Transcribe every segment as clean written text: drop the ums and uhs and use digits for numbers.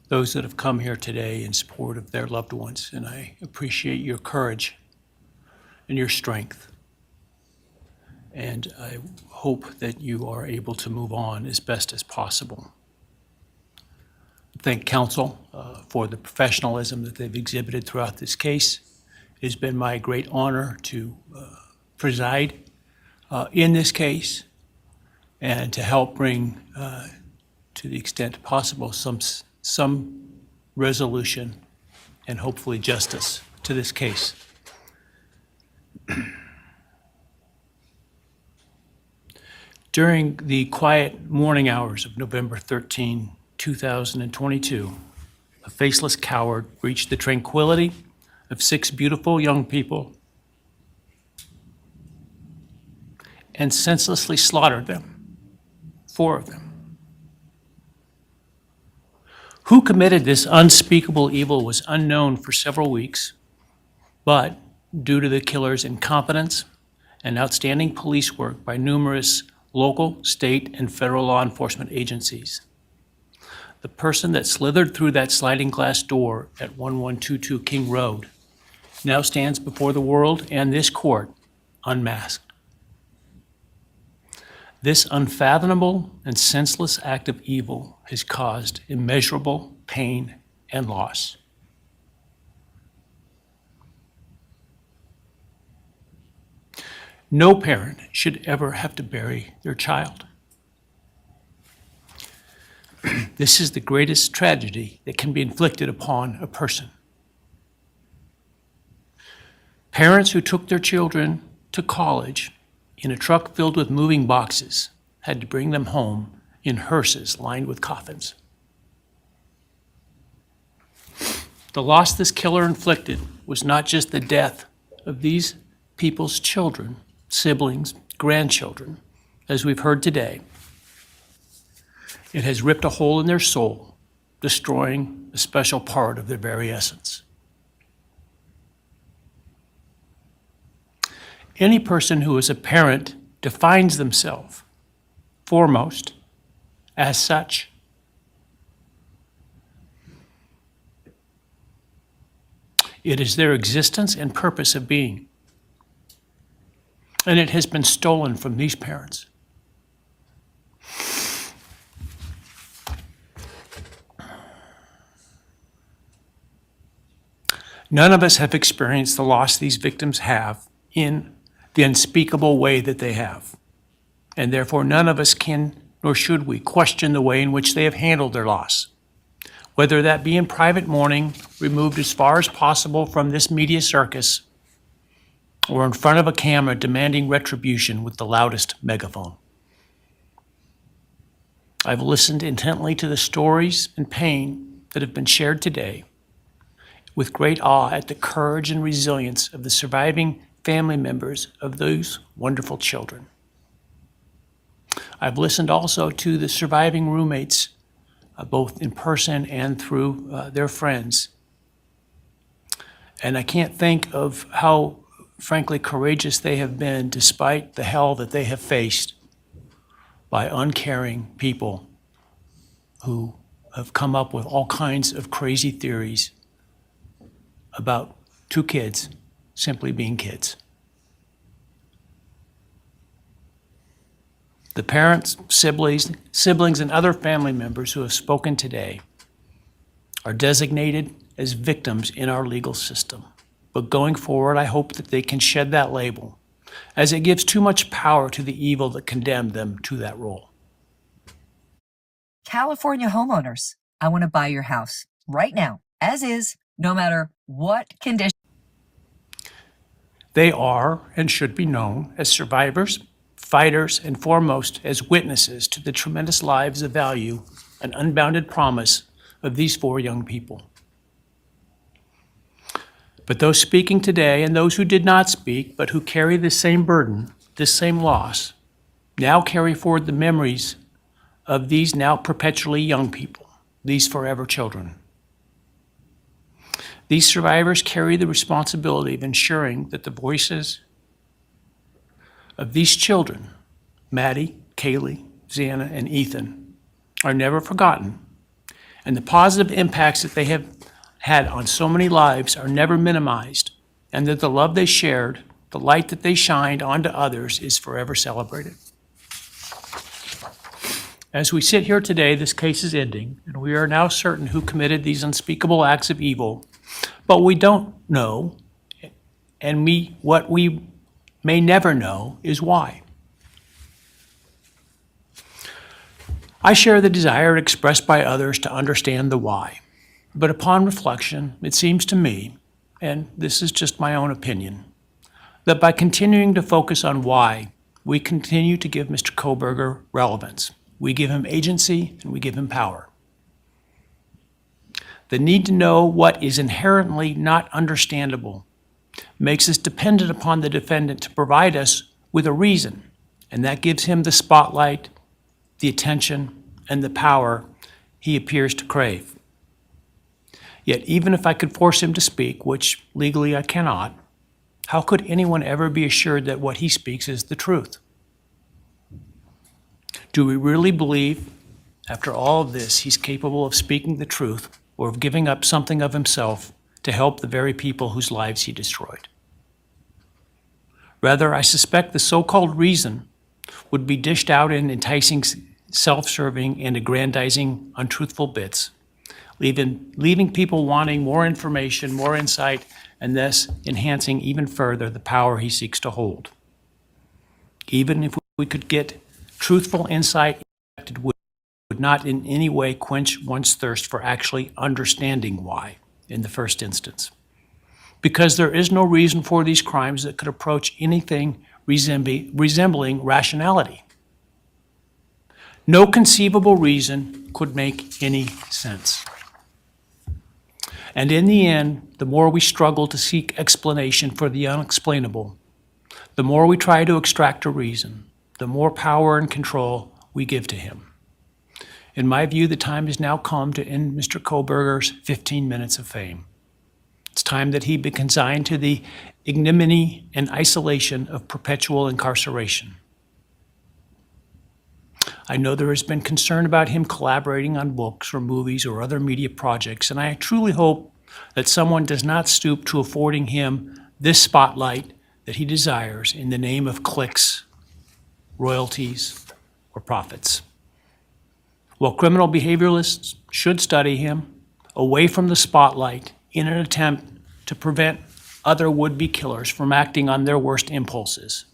those that have come here today in support of their loved ones, and I appreciate your courage and your strength. And I hope that you are able to move on as best as possible. Thank counsel for the professionalism that they've exhibited throughout this case. It has been my great honor to preside in this case and to help bring, to the extent possible, some resolution and hopefully justice to this case. During the quiet morning hours of November 13, 2022, a faceless coward breached the tranquility of 6 beautiful young people and senselessly slaughtered them, 4 of them. Who committed this unspeakable evil was unknown for several weeks, but due to the killer's incompetence and outstanding police work by numerous local, state, and federal law enforcement agencies, the person that slithered through that sliding glass door at 1122 King Road now stands before the world and this court unmasked. This unfathomable and senseless act of evil has caused immeasurable pain and loss. No parent should ever have to bury their child. This is the greatest tragedy that can be inflicted upon a person. Parents who took their children to college in a truck filled with moving boxes had to bring them home in hearses lined with coffins. The loss this killer inflicted was not just the death of these people's children, siblings, grandchildren, as we've heard today. It has ripped a hole in their soul, destroying a special part of their very essence. Any person who is a parent defines themselves foremost as such. It is their existence and purpose of being. And it has been stolen from these parents. None of us have experienced the loss these victims have in the unspeakable way that they have. And therefore, none of us can, nor should we, question the way in which they have handled their loss. Whether that be in private mourning, removed as far as possible from this media circus, or in front of a camera demanding retribution with the loudest megaphone. I've listened intently to the stories and pain that have been shared today, with great awe at the courage and resilience of the surviving family members of those wonderful children. I've listened also to the surviving roommates, both in person and through their friends. And I can't think of how, frankly, courageous they have been despite the hell that they have faced by uncaring people who have come up with all kinds of crazy theories about 2 kids simply being kids. The parents, siblings, and other family members who have spoken today are designated as victims in our legal system. But going forward, I hope that they can shed that label, as it gives too much power to the evil that condemned them to that role. California homeowners, I want to buy your house right now, as is, no matter what condition. They are and should be known as survivors, fighters, and foremost as witnesses to the tremendous lives of value and unbounded promise of these 4 young people. But those speaking today and those who did not speak, but who carry the same burden, this same loss, now carry forward the memories of these now perpetually young people, these forever children. These survivors carry the responsibility of ensuring that the voices of these children, Maddie, Kaylee, Xana, and Ethan, are never forgotten And the positive impacts that they have had on so many lives are never minimized, and that the love they shared, the light that they shined onto others, is forever celebrated. As we sit here today, this case is ending, and we are now certain who committed these unspeakable acts of evil, but we don't know, and what we may never know is why. I share the desire expressed by others to understand the why, but upon reflection, it seems to me, and this is just my own opinion, that by continuing to focus on why, we continue to give Mr. Kohberger relevance. We give him agency and we give him power. The need to know what is inherently not understandable makes us dependent upon the defendant to provide us with a reason, and that gives him the spotlight, the attention, and the power he appears to crave. Yet even if I could force him to speak, which legally I cannot, how could anyone ever be assured that what he speaks is the truth? Do we really believe, after all of this, he's capable of speaking the truth or of giving up something of himself to help the very people whose lives he destroyed? Rather, I suspect the so-called reason would be dished out in enticing, self-serving, and aggrandizing, untruthful bits, leaving people wanting more information, more insight, and thus enhancing even further the power he seeks to hold. Even if we could get truthful insight, it would not in any way quench one's thirst for actually understanding why in the first instance. Because there is no reason for these crimes that could approach anything resembling rationality. No conceivable reason could make any sense. And in the end, the more we struggle to seek explanation for the unexplainable, the more we try to extract a reason, the more power and control we give to him. In my view, the time has now come to end Mr. Kohberger's 15 minutes of fame. It's time that he be consigned to the ignominy and isolation of perpetual incarceration. I know there has been concern about him collaborating on books or movies or other media projects, and I truly hope that someone does not stoop to affording him this spotlight that he desires in the name of clicks, royalties, or profits. While criminal behavioralists should study him away from the spotlight in an attempt to prevent other would-be killers from acting on their worst impulses,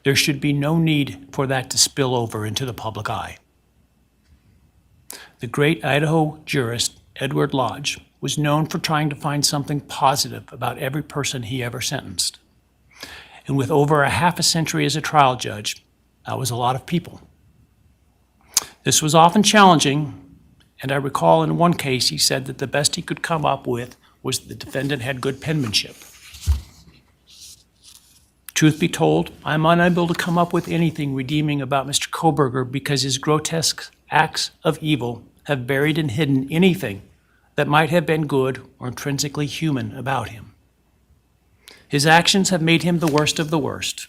there should be no need for that to spill over into the public eye. The great Idaho jurist Edward Lodge was known for trying to find something positive about every person he ever sentenced. And with over a half a century as a trial judge, that was a lot of people. This was often challenging, and I recall in one case he said that the best he could come up with was the defendant had good penmanship. Truth be told, I'm unable to come up with anything redeeming about Mr. Kohberger because his grotesque acts of evil have buried and hidden anything that might have been good or intrinsically human about him. His actions have made him the worst of the worst.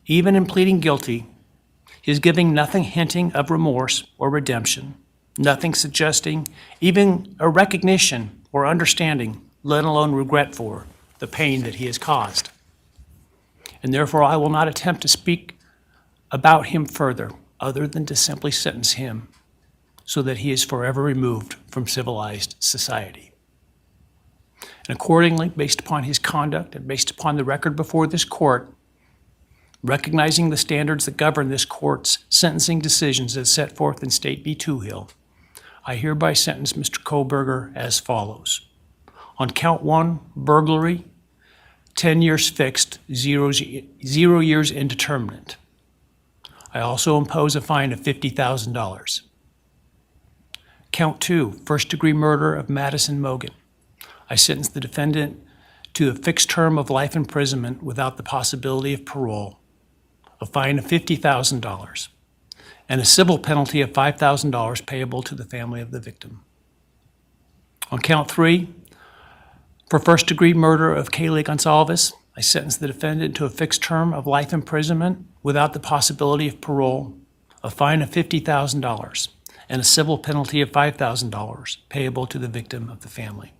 Even in pleading guilty, he is giving nothing hinting of remorse or redemption, nothing suggesting even a recognition or understanding, let alone regret for the pain that he has caused. And therefore I will not attempt to speak about him further, other than to simply sentence him so that he is forever removed from civilized society. And accordingly, based upon his conduct and based upon the record before this court, recognizing the standards that govern this court's sentencing decisions as set forth in State v. Toohill, I hereby sentence Mr. Kohberger as follows. On count 1, burglary, 10 years fixed, 0 years indeterminate. I also impose a fine of $50,000. Count 2, first-degree murder of Madison Mogan. I sentence the defendant to a fixed term of life imprisonment without the possibility of parole, a fine of $50,000, and a civil penalty of $5,000 payable to the family of the victim. On count 3, for first-degree murder of Kaylee Gonsalves, I sentence the defendant to a fixed term of life imprisonment without the possibility of parole, a fine of $50,000, and a civil penalty of $5,000 payable to the victim of the family,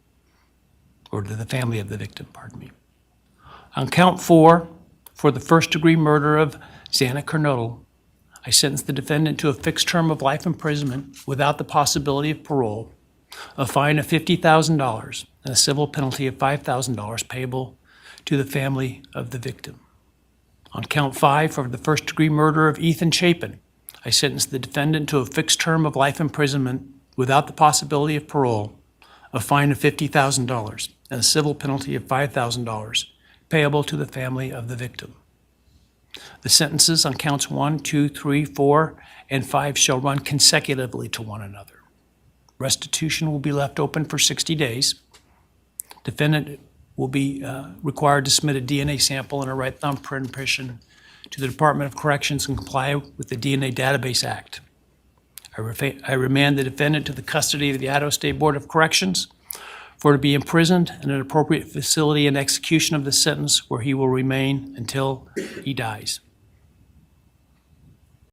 or to the family of the victim, pardon me. On count 4, for the first-degree murder of Xana Kernodle, I sentenced the defendant to a fixed term of life imprisonment without the possibility of parole, a fine of $50,000, and a civil penalty of $5,000 payable to the family of the victim. On count 5, for the first-degree murder of Ethan Chapin, I sentenced the defendant to a fixed term of life imprisonment without the possibility of parole, a fine of $50,000, and a civil penalty of $5,000 payable to the family of the victim. The sentences on counts 1, 2, 3, 4, and 5 shall run consecutively to one another. Restitution will be left open for 60 days. Defendant will be required to submit a DNA sample and a right thumb print impression to the Department of Corrections and comply with the DNA Database Act. I remand the defendant to the custody of the Idaho State Board of Corrections for to be imprisoned in an appropriate facility and execution of the sentence where he will remain until he dies.